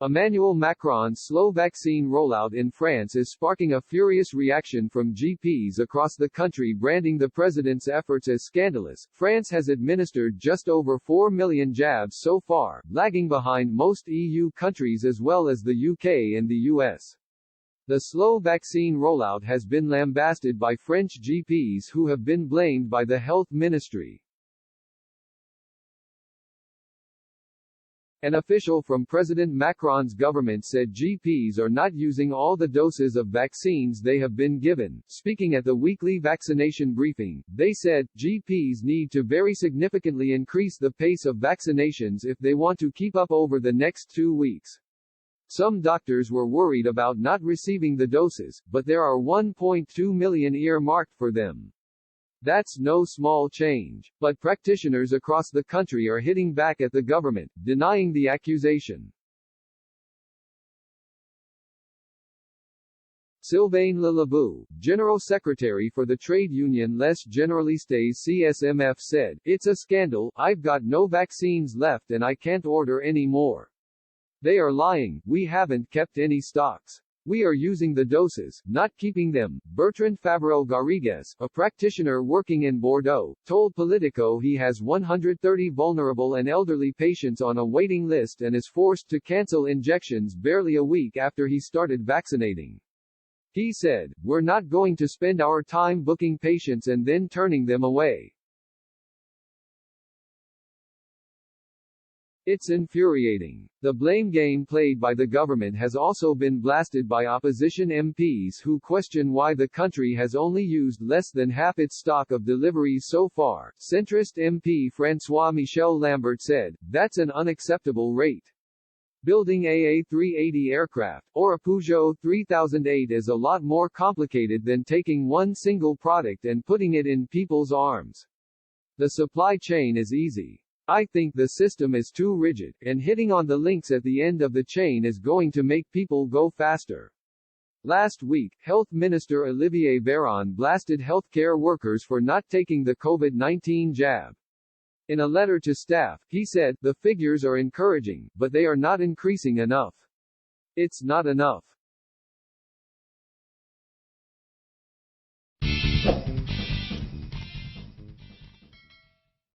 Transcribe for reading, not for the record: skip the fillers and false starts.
Emmanuel Macron's slow vaccine rollout in France is sparking a furious reaction from GPs across the country, branding the president's efforts as scandalous. France has administered just over 4 million jabs so far, lagging behind most EU countries as well as the UK and the US. The slow vaccine rollout has been lambasted by French GPs who have been blamed by the health ministry. An official from President Macron's government said GPs are not using all the doses of vaccines they have been given. Speaking at the weekly vaccination briefing, they said, GPs need to very significantly increase the pace of vaccinations if they want to keep up over the next 2 weeks. Some doctors were worried about not receiving the doses, but there are 1.2 million earmarked for them. That's no small change. But practitioners across the country are hitting back at the government, denying the accusation. Sylvain Lelabou, General Secretary for the trade union Les Generalistes CSMF said, "It's a scandal, I've got no vaccines left and I can't order any more. They are lying, we haven't kept any stocks. We are using the doses, not keeping them." Bertrand Favreau-Garrigues, a practitioner working in Bordeaux, told Politico he has 130 vulnerable and elderly patients on a waiting list and is forced to cancel injections barely a week after he started vaccinating. He said, "We're not going to spend our time booking patients and then turning them away. It's infuriating." The blame game played by the government has also been blasted by opposition MPs who question why the country has only used less than half its stock of deliveries so far. Centrist MP François-Michel Lambert said, "That's an unacceptable rate. Building a A380 aircraft, or a Peugeot 3008 is a lot more complicated than taking one single product and putting it in people's arms. The supply chain is easy. I think the system is too rigid, and hitting on the links at the end of the chain is going to make people go faster." Last week, Health Minister Olivier Véran blasted healthcare workers for not taking the COVID-19 jab. In a letter to staff, he said, "The figures are encouraging, but they are not increasing enough. It's not enough.